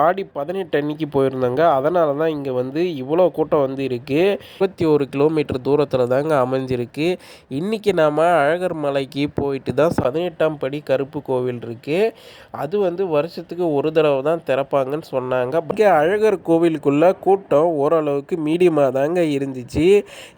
ஆடி 18 அன்னைக்கு போயிருந்தாங்க. அதனால தான் இங்க வந்து இவ்வளோ கூட்டம் வந்து இருக்கு. 21 கிலோமீட்டர் தூரத்தில தாங்க அமைஞ்சிருக்கு. இன்னைக்கு நாம அழகர் மலைக்கு போயிட்டு தான் 18ஆம் படி கருப்பு கோவில் இருக்கு. அது வந்து வருஷத்துக்கு ஒரு தடவை தான் திறப்பாங்கன்னு சொன்னாங்க. இங்க அழகர் கோவிலுக்குள்ள கூட்டம் ஓரளவுக்கு மீடியமா தாங்க இருந்துச்சு.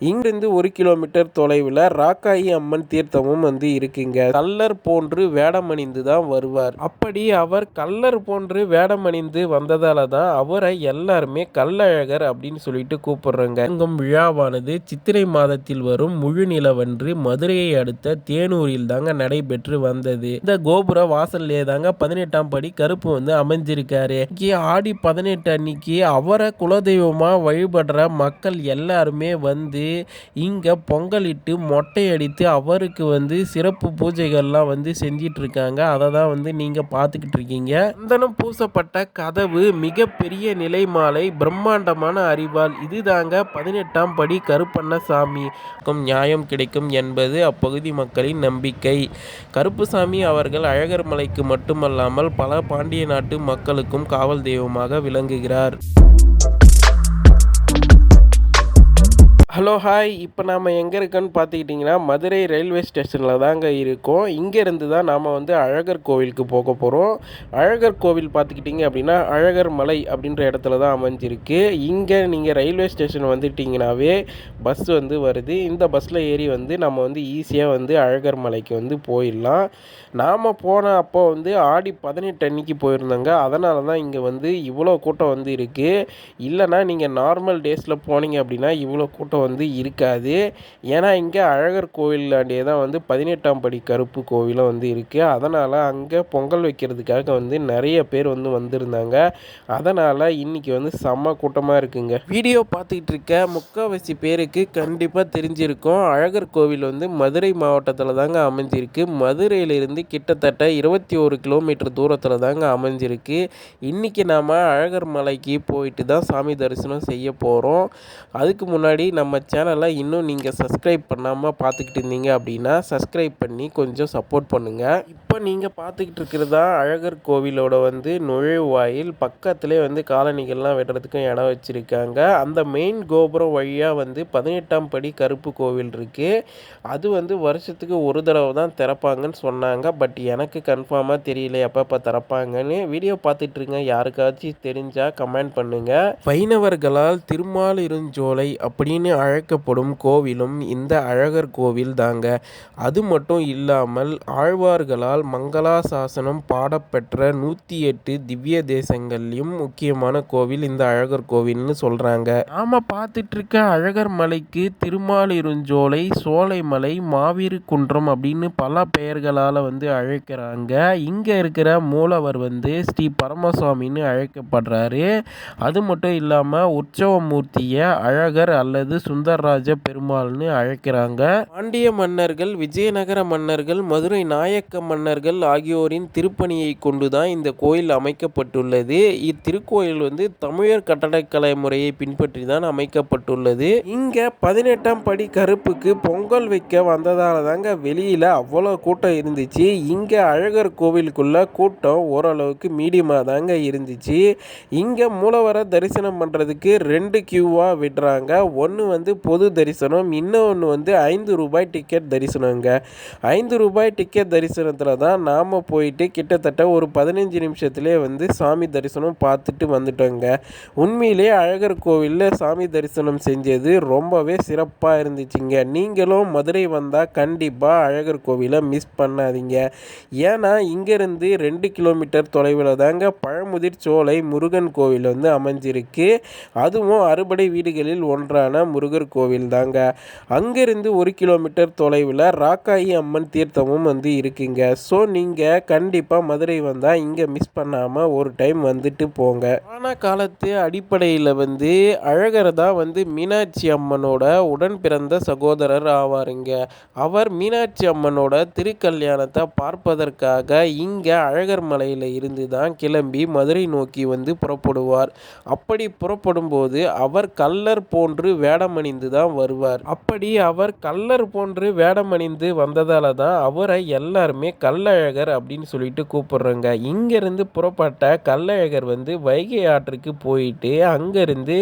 இங்கிருந்து 1 கிலோமீட்டர் தொலைவில் ராக்காயி அம்மன் தீர்த்தமும் வந்து இருக்குங்க. கள்ளர் போன்று வேடமணிந்து தான் வருவார். அப்படி அவர் கள்ளர் போன்று வேடமணிந்து வந்ததால தான் அவரை எல்லாருமே கள்ளழகர் அப்படின்னு சொல்லிட்டு கூப்பிடுறாங்க. அங்கும் விழாவானது சித்திரை மாதத்தில் வரும் முழு நிலவன்று மதுரையை அடுத்த தேனூரில் தாங்க நடைபெற்று வந்தது. இந்த கோபுர வாசல்லே தாங்க 18ஆம் படி கருப்பு வந்து அமைஞ்சிருக்காரு. ஆடி 18 அன்னைக்கு அவரை குலதெய்வமா வழிபடுற மக்கள் எல்லாருமே வந்து இங்க பொங்கலிட்டு மொட்டை அடித்து அவருக்கு வந்து சிறப்பு பூஜைகள்லாம் வந்து செஞ்சிட்டு இருக்காங்க. அதை தான் வந்து நீங்க பார்த்துக்கிட்டு இருக்கீங்க. சந்தனம் பூசப்பட்ட கதவு, மிகப்பெரிய நிலைமாலை, பிரம்மாண்டமான அரிவாள், இதுதாங்க 18ஆம் படி கருப்பண்ணசாமி நியாயம் கிடைக்கும் என்பது அப்பகுதி மக்களின் நம்பிக்கை. கருப்புசாமி அவர்கள் அழகர் மலைக்கு மட்டுமல்லாமல் பல பாண்டிய நாட்டு மக்களுக்கும் காவல் தெய்வமாக விளங்குகிறார். ஹலோ ஹாய், இப்போ நாம் எங்கே இருக்கோன்னு பார்த்துக்கிட்டிங்கன்னா மதுரை ரயில்வே ஸ்டேஷனில் தாங்க இருக்கோம். இங்கேருந்து தான் நாம் வந்து அழகர் கோவிலுக்கு போக போகிறோம். அழகர் கோவில் பார்த்துக்கிட்டிங்க அப்படின்னா அழகர் மலை அப்படின்ற இடத்துல தான் அமைஞ்சிருக்கு. இங்கே நீங்கள் ரயில்வே ஸ்டேஷன் வந்துட்டிங்கனாவே பஸ் வந்து வருது. இந்த பஸ்ஸில் ஏறி வந்து நம்ம வந்து ஈஸியாக வந்து அழகர் மலைக்கு வந்து போயிடலாம். நாம் போன அப்போ வந்து ஆடி 18 அன்னைக்கு போயிருந்தோங்க. அதனால தான் இங்கே வந்து இவ்வளோ கூட்டம் வந்து இருக்குது. இல்லைனா நீங்கள் நார்மல் டேஸில் போனீங்க அப்படின்னா இவ்வளோ கூட்டம் வந்து இருக்காது. ஏன்னா இங்கே அழகர் கோவிலாண்டியே தான் வந்து 18ஆம் படி கருப்பு கோவிலும் வந்து இருக்குது. அதனால் அங்கே பொங்கல் வைக்கிறதுக்காக வந்து நிறைய பேர் வந்து வந்திருந்தாங்க. அதனால் இன்றைக்கி வந்து செம்ம கூட்டமாக இருக்குங்க. வீடியோ பார்த்துக்கிட்டு இருக்க முக்கால்வாசி பேருக்கு கண்டிப்பாக தெரிஞ்சிருக்கும். அழகர் கோவில் வந்து மதுரை மாவட்டத்தில் தாங்க அமைஞ்சிருக்கு. மதுரையிலிருந்து கிட்டத்தட்ட 21 கிலோமீட்டர் தூரத்தில் தாங்க அமைஞ்சிருக்கு. இன்றைக்கி நாம் அழகர் மலைக்கு போயிட்டு தான் சாமி தரிசனம் செய்ய போகிறோம். அதுக்கு முன்னாடி நம்ம சேனலை இன்னும் நீங்கள் சப்ஸ்கிரைப் பண்ணாமல் பார்த்துக்கிட்டு இருந்தீங்க அப்படின்னா சப்ஸ்கிரைப் பண்ணி கொஞ்சம் சப்போர்ட் பண்ணுங்கள். இப்போ நீங்கள் பார்த்துக்கிட்டு இருக்கிறது தான் அழகர் கோவிலோட வந்து நுழைவாயில். பக்கத்துலேயே வந்து காலணிகள்லாம் வெட்டுறதுக்கும் இடம் வச்சுருக்காங்க. அந்த மெயின் கோபுரம் வழியாக வந்து 18ஆம் படி கருப்பு கோவில் இருக்குது. அது வந்து வருஷத்துக்கு ஒரு தடவை தான் திறப்பாங்கன்னு சொன்னாங்க. பட் எனக்கு கன்ஃபார்மாக தெரியல எப்போ திறப்பாங்கன்னு. வீடியோ பார்த்துட்ருங்க, யாருக்காச்சும் தெரிஞ்சால் கமெண்ட் பண்ணுங்கள். வைணவர்களால் திருமாலிருஞ்சோலை அப்படின்னு அழைக்கப்படும் கோவிலும் இந்த அழகர் கோவில் தாங்க. அது மட்டும் இல்லாமல் ஆழ்வார்களால் மங்களாசாசனம் பாடப்பெற்ற 108 திவ்ய தேசங்கள்லையும் முக்கியமான கோவில் இந்த அழகர் கோவில்னு சொல்கிறாங்க. நாம் பார்த்துட்டு இருக்க அழகர் மலைக்கு திருமாலிருஞ்சோலை, சோலைமலை, மாவீறு குன்றம் அப்படின்னு பல பெயர்களால் வந்து அழைக்கிறாங்க. இங்கே இருக்கிற மூலவர் வந்து ஸ்ரீ பரமசுவாமின்னு அழைக்கப்படுறாரு. அது மட்டும் இல்லாமல் உற்சவமூர்த்தியை அழகர் அல்லது சுந்தரராஜ பெருமாள்னு அழைக்கிறாங்க. பாண்டிய மன்னர்கள், விஜயநகர மன்னர்கள், மதுரை நாயக்க மன்னர்கள் ஆகியோரின் திருப்பணியை கொண்டுதான் இந்த கோயில் அமைக்கப்பட்டுள்ளது. இத்திருக்கோயில் வந்து தமிழர் கட்டடக்கலை முறையை பின்பற்றி தான் அமைக்கப்பட்டுள்ளது. இங்க 18ஆம் படி கருப்புக்கு பொங்கல் வைக்க வந்ததால தாங்க வெளியில அவ்வளோ கூட்டம் இருந்துச்சு. இங்க அழகர் கோவிலுக்குள்ள கூட்டம் ஓரளவுக்கு மீடியமா தாங்க இருந்துச்சு. இங்க மூலவரை தரிசனம் பண்றதுக்கு 2 கியூவா விடுறாங்க. ஒன்று வந்து பொது தரிசனம், இன்னொன்று வந்து 5 ரூபாய் டிக்கெட் தரிசனங்க. 5 ரூபாய் டிக்கெட் தரிசனத்தில் தான் நாம் போயிட்டு கிட்டத்தட்ட ஒரு 15 நிமிஷத்துலேயே வந்து சாமி தரிசனம் பார்த்துட்டு வந்துட்டோங்க. உண்மையிலே அழகர் கோவிலில் சாமி தரிசனம் செஞ்சது ரொம்பவே சிறப்பாக இருந்துச்சுங்க. நீங்களும் மதுரை வந்தால் கண்டிப்பாக அழகர் கோவிலை மிஸ் பண்ணாதீங்க. ஏன்னா இங்கேருந்து 2 கிலோமீட்டர் தொலைவில் தாங்க பழமுதிர் சோலை முருகன் கோவில் வந்து அமைஞ்சிருக்கு. அதுவும் அறுபடை வீடுகளில் ஒன்றான முருகர் கோவில் தாங்க. அங்கிருந்து 1 கிலோமீட்டர் தொலைவில் ராக்காயி அம்மன் தீர்த்தமும் வந்து இருக்குங்க. ஸோ நீங்கள் கண்டிப்பாக மதுரை வந்தால் இங்கே மிஸ் பண்ணாமல் ஒரு டைம் வந்துட்டு போங்க. ஆன காலத்து அடிப்படையில் வந்து அழகர் தான் வந்து மீனாட்சி அம்மனோட உடன் பிறந்த சகோதரர் ஆவாருங்க. அவர் மீனாட்சி அம்மனோட திருக்கல்யாணத்தை பார்ப்பதற்காக இங்கே அழகர் மலையில் இருந்து தான் கிளம்பி மதுரை நோக்கி வந்து புறப்படுவார். அப்படி புறப்படும் போது அவர் கள்ளர் போன்று வேடமணிந்து தான் வருவார். அப்படி அவர் கள்ளர் போன்று வேடமணிந்து வந்ததால தான் அவரை எல்லாருமே கள்ள கள்ளழகர் அப்படின்னு சொல்லிட்டு கூப்பிடுறோங்க. இங்கேருந்து புறப்பட்ட கள்ளழகர் வந்து வைகை ஆற்றுக்கு போயிட்டு அங்கேருந்து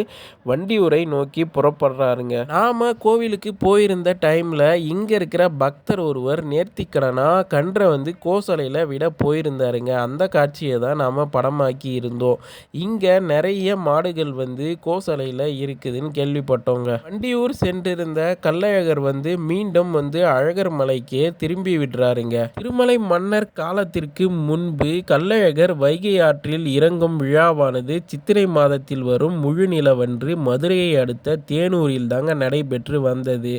வண்டியூரை நோக்கி புறப்படுறாருங்க. நாம் கோவிலுக்கு போயிருந்த டைமில் இங்கே இருக்கிற பக்தர் ஒருவர் நேர்த்திக்கடனா கன்றை வந்து கோசலையில் விட போயிருந்தாருங்க. அந்த காட்சியை தான் நாம் படமாக்கி இருந்தோம். இங்கே நிறைய மாடுகள் வந்து கோசலையில் இருக்குதுன்னு கேள்விப்பட்டோங்க. வண்டியூர் சென்றிருந்த கள்ளழகர் வந்து மீண்டும் வந்து அழகர் மலைக்கே திரும்பி விடுறாருங்க. திருமலை மன்னர் காலத்திற்கு முன்பு கள்ளழகர் வைகை ஆற்றில் இறங்கும் விழாவானது சித்திரை மாதத்தில் வரும் முழு நிலவன்று மதுரையை அடுத்த தேனூரில் தாங்க நடைபெற்று வந்தது.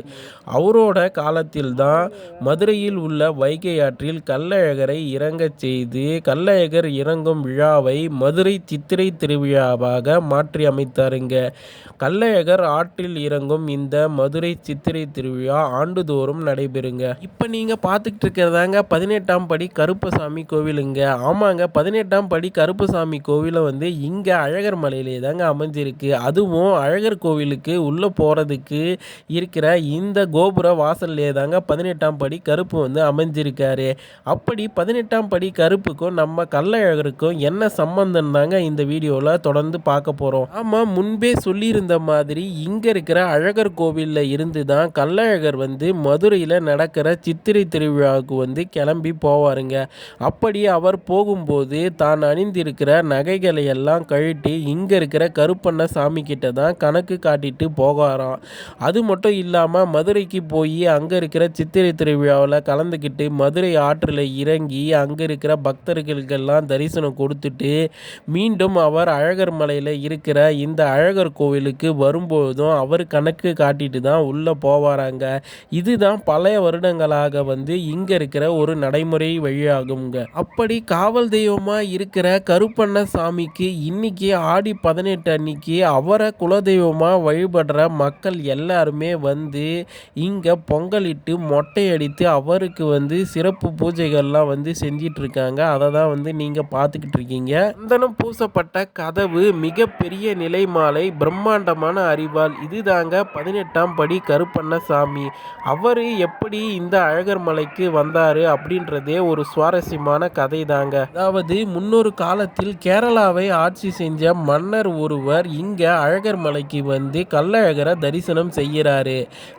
அவரோட காலத்தில் தான் மதுரையில் உள்ள வைகை ஆற்றில் கள்ளழகரை இறங்கச் செய்து கள்ளழகர் இறங்கும் விழாவை மதுரை சித்திரை திருவிழாவாக மாற்றி அமைத்தாருங்க. கள்ளழகர் ஆற்றில் இறங்கும் இந்த மதுரை சித்திரை திருவிழா ஆண்டுதோறும் நடைபெறுங்க. இப்போ நீங்கள் பார்த்துக்கிட்டு இருக்கிறதாங்க 18ஆம் படி கருப்பசாமி கோவிலுங்க. ஆமாங்க, 18ஆம் படி கருப்பசாமி கோவிலை வந்து இங்கே அழகர் மலையிலே தாங்க அமைஞ்சிருக்கு. அதுவும் அழகர் கோவிலுக்கு உள்ளே போகிறதுக்கு இருக்கிற இந்த கோபுர வாசல்லே தாங்க 18ஆம் படி கருப்பு வந்து அமைஞ்சிருக்காரு. அப்படி 18ஆம் படி கருப்புக்கும் நம்ம கள்ளழகருக்கும் என்ன சம்பந்தம் தாங்க இந்த வீடியோவில் தொடர்ந்து பார்க்க போகிறோம். ஆமாம், முன்பே சொல்லியிருந்த மாதிரி இங்கே இருக்கிற அழகர் கோவிலில் இருந்து தான் கள்ளழகர் வந்து மதுரையில் நடக்கிற சித்திரை திருவிழாவுக்கு வந்து கிளம்பி போவாருங்க. அப்படி அவர் போகும்போது தான் அணிந்திருக்கிற நகைகளை எல்லாம் கழட்டி இங்கே இருக்கிற கருப்பண்ண சாமி கிட்ட தான் கணக்கு காட்டிட்டு போகாராம். அது மட்டும் இல்லாமல் மதுரைக்கு போய் அங்கே இருக்கிற சித்திரை திருவிழாவில் கலந்துக்கிட்டு மதுரை ஆற்றில் இறங்கி அங்கே இருக்கிற பக்தர்களுக்கெல்லாம் தரிசனம் கொடுத்துட்டு மீண்டும் அவர் அழகர் மலையில் இருக்கிற இந்த அழகர் கோவிலுக்கு வரும்போதும் அவர் கணக்கு காட்டிட்டு தான் உள்ளே போவாராங்க. இதுதான் பழைய வருடங்களாக வந்து இங்கே இருக்கிற ஒரு நடைமுறை வழியாகுங்க. அப்படி காவல் தெய்வமாக இருக்கிற கருப்பண்ண சாமிக்கு இன்னைக்கு ஆடி 18 அன்னைக்கு அவரை குலதெய்வமாக வழிபடுற மக்கள் எல்லாருமே வந்து இங்கே பொங்கலிட்டு மொட்டையடித்து அவருக்கு வந்து சிறப்பு பூஜைகள்லாம் வந்து செஞ்சிட்டு இருக்காங்க. அதை தான் வந்து நீங்கள் பார்த்துக்கிட்டு இருக்கீங்க. சந்தனம் பூசப்பட்ட கதவு, மிகப்பெரிய நிலை மாலை, பிரம்மாண்டமான அறிவால், இதுதாங்க 18ஆம் படி கருப்பண்ண சாமி. அவர் எப்படி இந்த அழகர் மலைக்கு வந்தார் அப்படின்றதே ஒரு சுவாரஸ்யமான கதை தாங்க. அதாவது முன்னொரு காலத்தில் கேரளாவை ஆட்சி செஞ்ச மன்னர் ஒருவர் இங்கே அழகர் மலைக்கு வந்து கள்ளழகரை தரிசனம் செய்கிறாரு.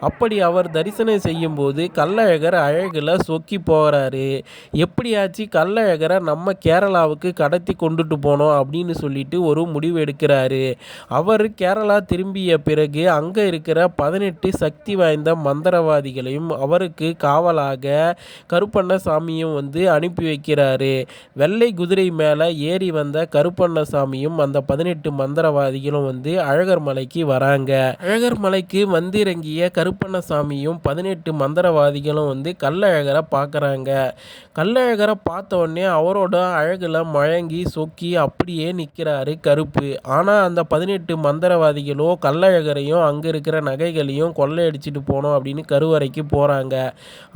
அப்படி அவர் தரிசனம் செய்யும் போது கள்ளழகர் அழகில் சொக்கி போகிறாரு. எப்படியாச்சு கள்ளழகரை நம்ம கேரளாவுக்கு கடத்தி கொண்டுட்டு போனோம் அப்படின்னு சொல்லிட்டு ஒரு முடிவு எடுக்கிறாரு. அவர் கேரளா திரும்பிய பிறகு அங்கே இருக்கிற 18 சக்தி வாய்ந்த மந்திரவாதிகளையும் அவருக்கு காவலாக கருப்பண்ண சாமியும் வந்து அனுப்பி வைக்கிறாரு. வெள்ளை குதிரை மேலே ஏறி வந்த கருப்பண்ண சாமியும் அந்த 18 மந்திரவாதிகளும் வந்து அழகர் மலைக்கு வராங்க. அழகர் மலைக்கு வந்திறங்கிய கருப்பண்ண சாமியும் 18 மந்திரவாதிகளும் வந்து கள்ளழகரை பார்க்குறாங்க. கள்ளழகரை பார்த்த உடனே அவரோட அழகில் மயங்கி சொக்கி அப்படியே நிற்கிறாரு கருப்பு. ஆனால் அந்த 18 மந்திரவாதிகளோ கள்ளழகரையும் அங்கே இருக்கிற நகைகளையும் கொள்ளையடிச்சிட்டு போனோம் அப்படின்னு கருவறைக்கு போகிறாங்க.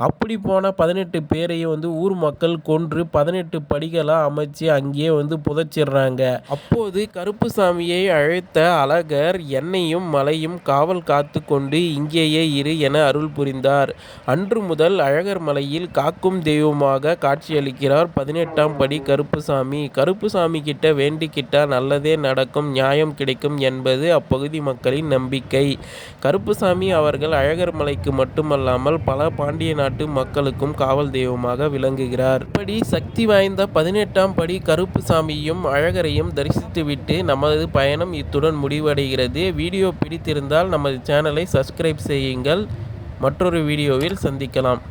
அப்படி போன 18 பேரையும் வந்து ஊர் மக்கள் கொன்று 18 படிகளாக அமைச்சு அங்கேயே வந்து புதைச்சிடுறாங்க. அப்போது கருப்புசாமியை அழைத்த அழகர் என்னையும் மலையும் காவல் காத்து கொண்டு இங்கேயே இரு என அருள் புரிந்தார். அன்று முதல் அழகர் மலையில் காக்கும் தெய்வமாக காட்சியளிக்கிறார் 18ஆம் படி கருப்புசாமி. கருப்புசாமி கிட்ட வேண்டிக்கிட்டா நல்லதே நடக்கும், நியாயம் கிடைக்கும் என்பது அப்பகுதி மக்களின் நம்பிக்கை. கருப்புசாமி அவர்கள் அழகர் மலைக்கு மட்டுமல்லாமல் பல பாண்டிய நாட்டு மக்களுக்கும் காவல் தெய்வமாக விளங்குகிறார். இப்படி சக்தி வாய்ந்த 18ஆம் படி கருப்புசாமியும் அழகரையும் தரிசித்துவிட்டு நமது பயணம் இத்துடன் முடிவடைகிறது. வீடியோ பிடித்திருந்தால் நமது சேனலை சப்ஸ்கிரைப் செய்யுங்கள். மற்றொரு வீடியோவில் சந்திக்கலாம்.